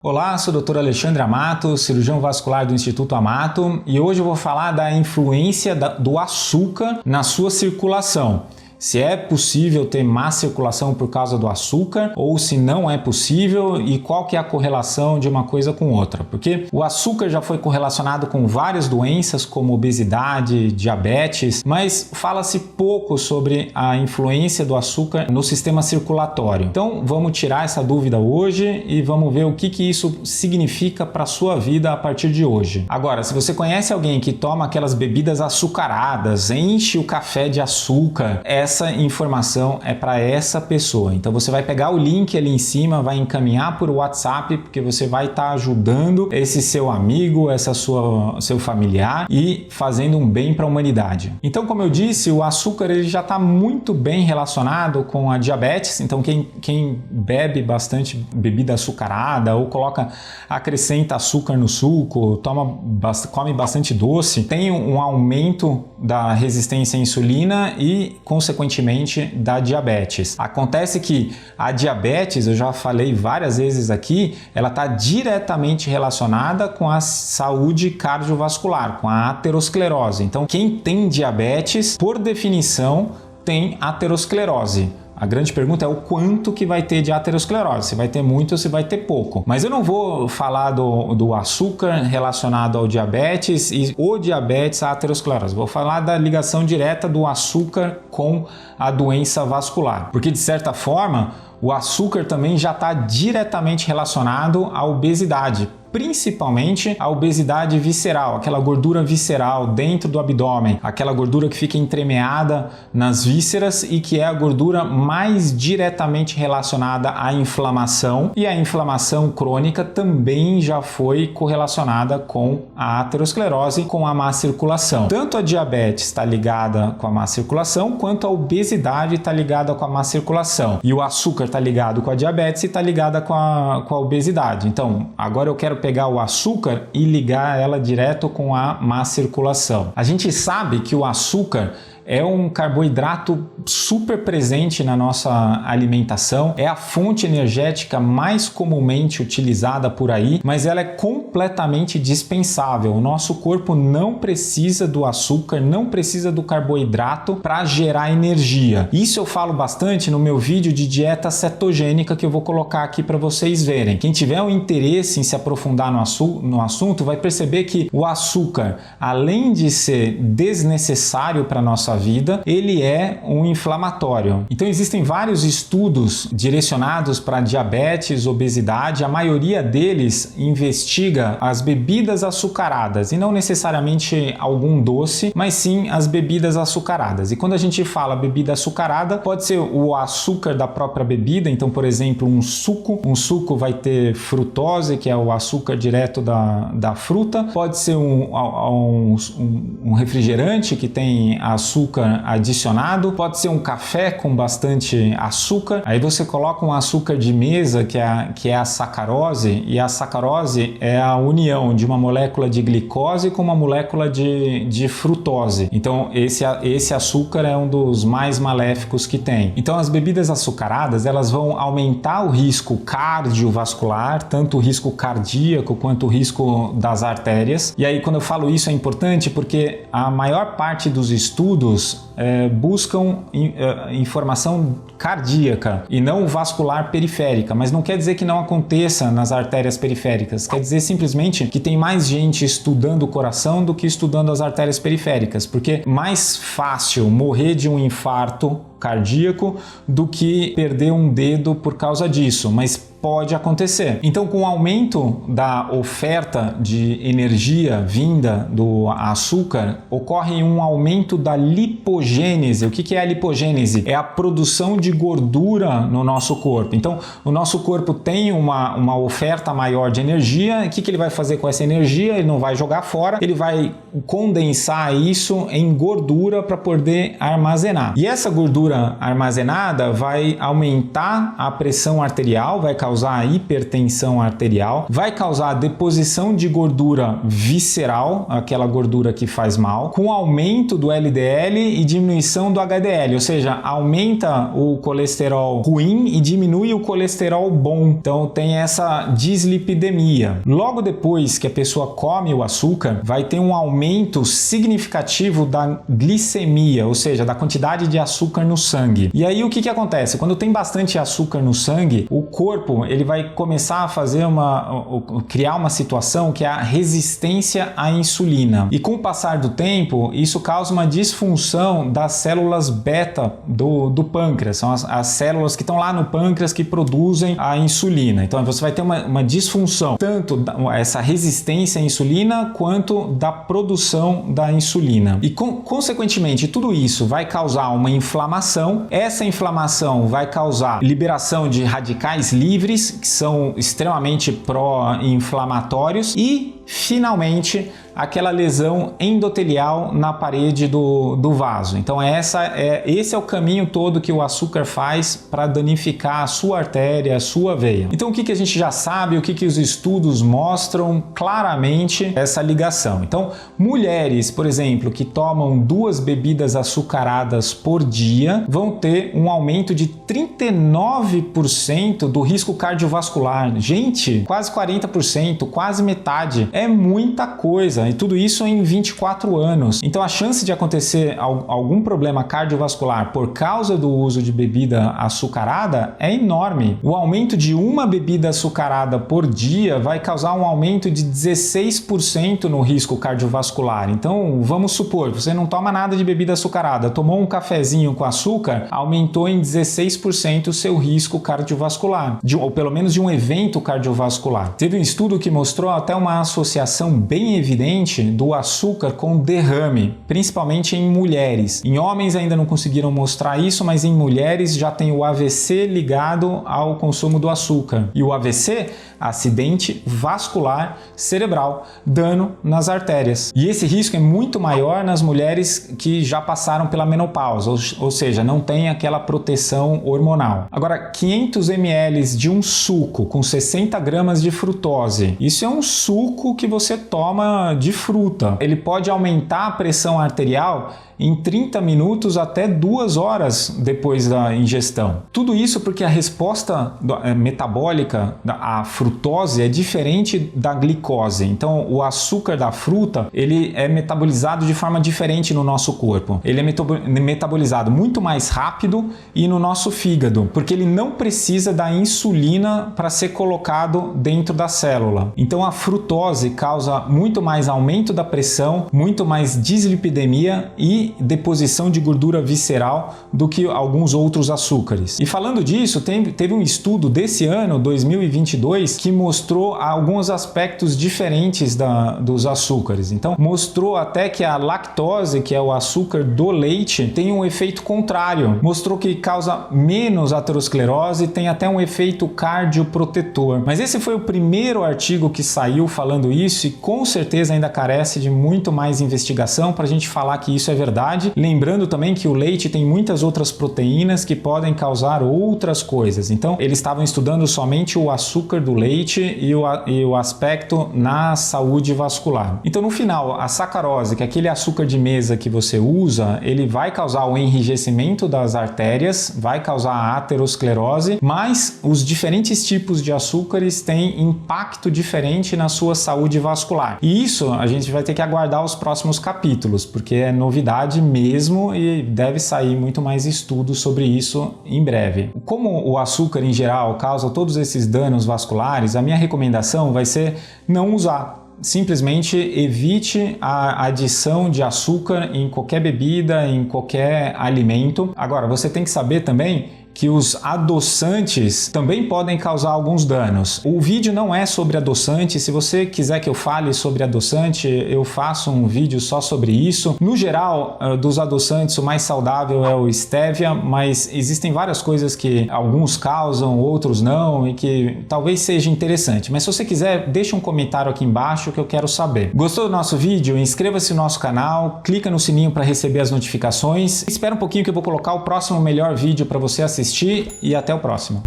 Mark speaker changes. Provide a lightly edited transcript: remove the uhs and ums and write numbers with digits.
Speaker 1: Olá, sou o Dr. Alexandre Amato, cirurgião vascular do Instituto Amato, e hoje eu vou falar da influência do açúcar na sua circulação. Se é possível ter má circulação por causa do açúcar ou se não é possível e qual que é a correlação de uma coisa com outra. Porque o açúcar já foi correlacionado com várias doenças como obesidade, diabetes, mas fala-se pouco sobre a influência do açúcar no sistema circulatório. Então vamos tirar essa dúvida hoje e vamos ver o que isso significa para a sua vida a partir de hoje. Agora, se você conhece alguém que toma aquelas bebidas açucaradas, enche o café de açúcar, essa informação é para essa pessoa. Então você vai pegar o link ali em cima, vai encaminhar por WhatsApp, porque você vai estar ajudando esse seu amigo, seu familiar e fazendo um bem para a humanidade. Então, como eu disse, o açúcar ele já está muito bem relacionado com a diabetes. Então quem bebe bastante bebida açucarada ou acrescenta açúcar no suco, come bastante doce, tem um aumento da resistência à insulina e, consequentemente, da diabetes. Acontece que a diabetes, eu já falei várias vezes aqui, ela está diretamente relacionada com a saúde cardiovascular, com a aterosclerose. Então, quem tem diabetes, por definição, tem aterosclerose. A grande pergunta é o quanto que vai ter de aterosclerose, se vai ter muito ou se vai ter pouco. Mas eu não vou falar do açúcar relacionado ao diabetes e o diabetes à aterosclerose. Vou falar da ligação direta do açúcar com a doença vascular. Porque, de certa forma, o açúcar também já está diretamente relacionado à obesidade, principalmente a obesidade visceral, aquela gordura visceral dentro do abdômen, aquela gordura que fica entremeada nas vísceras e que é a gordura mais diretamente relacionada à inflamação, e a inflamação crônica também já foi correlacionada com a aterosclerose, com a má circulação. Tanto a diabetes está ligada com a má circulação, quanto a obesidade está ligada com a má circulação. E o açúcar está ligado com a diabetes e está ligada com a obesidade. Então, agora eu quero pegar o açúcar e ligar ela direto com a má circulação. A gente sabe que o açúcar é um carboidrato super presente na nossa alimentação, é a fonte energética mais comumente utilizada por aí, mas ela é completamente dispensável. O nosso corpo não precisa do açúcar, não precisa do carboidrato para gerar energia. Isso eu falo bastante no meu vídeo de dieta cetogênica que eu vou colocar aqui para vocês verem. Quem tiver um interesse em se aprofundar no assunto vai perceber que o açúcar, além de ser desnecessário para nossa vida, ele é um inflamatório. Então existem vários estudos direcionados para diabetes, obesidade. A maioria deles investiga as bebidas açucaradas e não necessariamente algum doce, mas sim as bebidas açucaradas. E quando a gente fala bebida açucarada, pode ser o açúcar da própria bebida. Então, por exemplo, um suco vai ter frutose, que é o açúcar direto da fruta. Pode ser um refrigerante que tem açúcar adicionado, pode ser um café com bastante açúcar. Aí você coloca um açúcar de mesa que é a sacarose, e a sacarose é a união de uma molécula de glicose com uma molécula de frutose. Então esse açúcar é um dos mais maléficos que tem. Então as bebidas açucaradas, elas vão aumentar o risco cardiovascular, tanto o risco cardíaco quanto o risco das artérias. E aí, quando eu falo isso, é importante porque a maior parte dos estudos buscam informação cardíaca e não vascular periférica, mas não quer dizer que não aconteça nas artérias periféricas, quer dizer simplesmente que tem mais gente estudando o coração do que estudando as artérias periféricas, porque mais fácil morrer de um infarto cardíaco do que perder um dedo por causa disso, mas pode acontecer. Então, com o aumento da oferta de energia vinda do açúcar, ocorre um aumento da lipogênese. O que é a lipogênese? É a produção de gordura no nosso corpo. Então, o nosso corpo tem uma oferta maior de energia. O que ele vai fazer com essa energia? Ele não vai jogar fora, ele vai condensar isso em gordura para poder armazenar. E essa gordura armazenada vai aumentar a pressão arterial, vai causar causar hipertensão arterial, vai causar deposição de gordura visceral, aquela gordura que faz mal, com aumento do LDL e diminuição do HDL, ou seja, aumenta o colesterol ruim e diminui o colesterol bom. Então tem essa dislipidemia. Logo depois que a pessoa come o açúcar, vai ter um aumento significativo da glicemia, ou seja, da quantidade de açúcar no sangue. E aí o que acontece? Quando tem bastante açúcar no sangue, o corpo ele vai começar a fazer criar uma situação que é a resistência à insulina. E com o passar do tempo, isso causa uma disfunção das células beta do pâncreas. São as células que estão lá no pâncreas que produzem a insulina. Então você vai ter uma disfunção, tanto essa resistência à insulina quanto da produção da insulina. E consequentemente, tudo isso vai causar uma inflamação. Essa inflamação vai causar liberação de radicais livres, que são extremamente pró-inflamatórios, e finalmente aquela lesão endotelial na parede do vaso. Então esse é o caminho todo que o açúcar faz para danificar a sua artéria, a sua veia. Então o que a gente já sabe, o que os estudos mostram claramente essa ligação. Então mulheres, por exemplo, que tomam 2 bebidas açucaradas por dia vão ter um aumento de 39% do risco cardiovascular. Gente, quase 40%, quase metade. É muita coisa. E tudo isso em 24 anos. Então a chance de acontecer algum problema cardiovascular por causa do uso de bebida açucarada é enorme. O aumento de uma bebida açucarada por dia vai causar um aumento de 16% no risco cardiovascular. Então vamos supor, você não toma nada de bebida açucarada, tomou um cafezinho com açúcar, aumentou em 16% o seu risco cardiovascular, ou pelo menos de um evento cardiovascular. Teve um estudo que mostrou até uma associação bem evidente do açúcar com derrame, principalmente em mulheres. Em homens ainda não conseguiram mostrar isso, mas em mulheres já tem o AVC ligado ao consumo do açúcar. E o AVC, acidente vascular cerebral, dano nas artérias. E esse risco é muito maior nas mulheres que já passaram pela menopausa, ou seja, não tem aquela proteção hormonal. Agora, 500 ml de um suco com 60 gramas de frutose, isso é um suco que você toma de fruta. Ele pode aumentar a pressão arterial em 30 minutos até 2 horas depois da ingestão. Tudo isso porque a resposta metabólica à frutose é diferente da glicose. Então, o açúcar da fruta, ele é metabolizado de forma diferente no nosso corpo. Ele é metabolizado muito mais rápido e no nosso fígado, porque ele não precisa da insulina para ser colocado dentro da célula. Então, a frutose causa muito mais aumento da pressão, muito mais dislipidemia e deposição de gordura visceral do que alguns outros açúcares. E falando disso, teve um estudo desse ano, 2022, que mostrou alguns aspectos diferentes dos açúcares. Então, mostrou até que a lactose, que é o açúcar do leite, tem um efeito contrário. Mostrou que causa menos aterosclerose e tem até um efeito cardioprotetor. Mas esse foi o primeiro artigo que saiu falando isso e com certeza ainda carece de muito mais investigação para a gente falar que isso é verdade. Lembrando também que o leite tem muitas outras proteínas que podem causar outras coisas. Então, eles estavam estudando somente o açúcar do leite e o aspecto na saúde vascular. Então, no final, a sacarose, que é aquele açúcar de mesa que você usa, ele vai causar o enrijecimento das artérias, vai causar a aterosclerose, mas os diferentes tipos de açúcares têm impacto diferente na sua saúde vascular. E isso a gente vai ter que aguardar os próximos capítulos, porque é novidade mesmo e deve sair muito mais estudos sobre isso em breve. Como o açúcar em geral causa todos esses danos vasculares, a minha recomendação vai ser não usar. Simplesmente evite a adição de açúcar em qualquer bebida, em qualquer alimento. Agora, você tem que saber também que os adoçantes também podem causar alguns danos. O vídeo não é sobre adoçante. Se você quiser que eu fale sobre adoçante, eu faço um vídeo só sobre isso. No geral, dos adoçantes, o mais saudável é o stevia, mas existem várias coisas que alguns causam, outros não, e que talvez seja interessante. Mas se você quiser, deixa um comentário aqui embaixo que eu quero saber. Gostou do nosso vídeo? Inscreva-se no nosso canal, clica no sininho para receber as notificações. Espera um pouquinho que eu vou colocar o próximo melhor vídeo para você assistir e até o próximo.